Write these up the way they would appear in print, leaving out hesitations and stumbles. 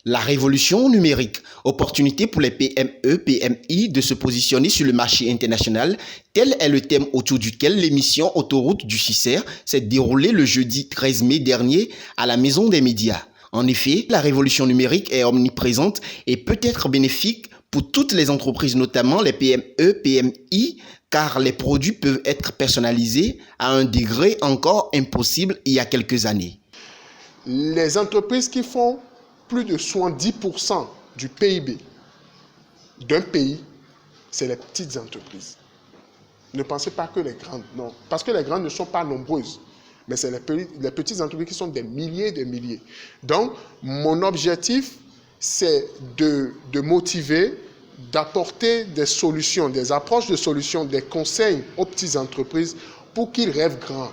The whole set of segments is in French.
La révolution numérique, opportunité pour les PME, PMI de se positionner sur le marché international, tel est le thème autour duquel l'émission Autoroute du CICER s'est déroulée le jeudi 13 mai dernier à la Maison des médias. En effet, la révolution numérique est omniprésente et peut être bénéfique pour toutes les entreprises, notamment les PME, PMI, car les produits peuvent être personnalisés à un degré encore impossible il y a quelques années. Les entreprises qui font plus de 70% du PIB d'un pays, c'est les petites entreprises. Ne pensez pas que les grandes, non. Parce que les grandes ne sont pas nombreuses. Mais c'est les petites entreprises qui sont des milliers et des milliers. Donc, mon objectif, c'est de motiver, d'apporter des solutions, des approches de solutions, des conseils aux petites entreprises pour qu'ils rêvent grand.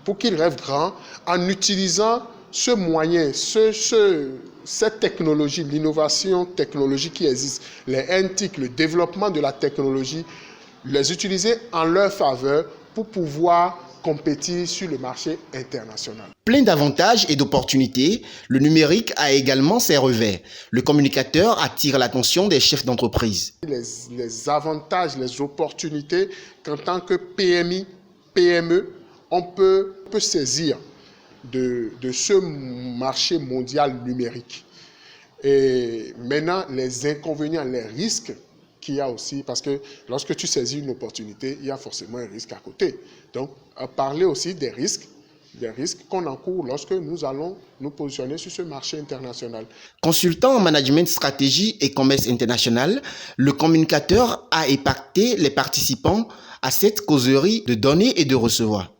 Pour qu'ils rêvent grand en utilisant ce moyen, cette technologie, l'innovation technologique qui existe, les NTIC, le développement de la technologie, les utiliser en leur faveur pour pouvoir compétir sur le marché international. Plein d'avantages et d'opportunités, le numérique a également ses revers. Le communicateur attire l'attention des chefs d'entreprise. Les avantages, les opportunités qu'en tant que PMI, PME, on peut saisir de ce marché mondial numérique. Et maintenant, les inconvénients, les risques qu'il y a aussi, parce que lorsque tu saisis une opportunité, il y a forcément un risque à côté. Donc, parler aussi des risques qu'on encourt lorsque nous allons nous positionner sur ce marché international. Consultant en management, stratégie et commerce international, le communicateur a impacté les participants à cette causerie de donner et de recevoir.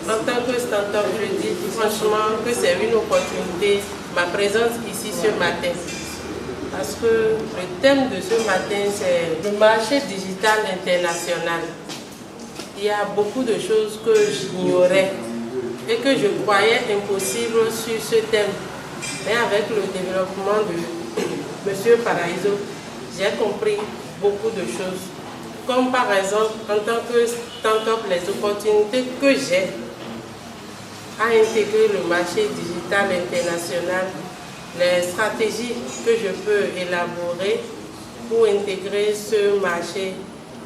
En tant que stand-up, je dis franchement que c'est une opportunité, ma présence ici ce matin. Parce que le thème de ce matin, c'est le marché digital international. Il y a beaucoup de choses que j'ignorais et que je croyais impossibles sur ce thème. Mais avec le développement de M. Paraiso, j'ai compris beaucoup de choses. Comme par exemple, en tant que stand-up, les opportunités que j'ai à intégrer le marché digital international, les stratégies que je peux élaborer pour intégrer ce marché,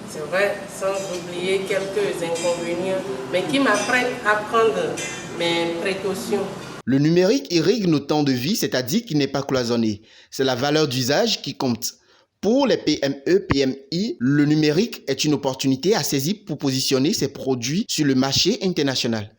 c'est vrai, sans oublier quelques inconvénients, mais qui m'apprennent à prendre mes précautions. Le numérique irrigue nos temps de vie, c'est-à-dire qu'il n'est pas cloisonné. C'est la valeur d'usage qui compte. Pour les PME, PMI, le numérique est une opportunité à saisir pour positionner ses produits sur le marché international.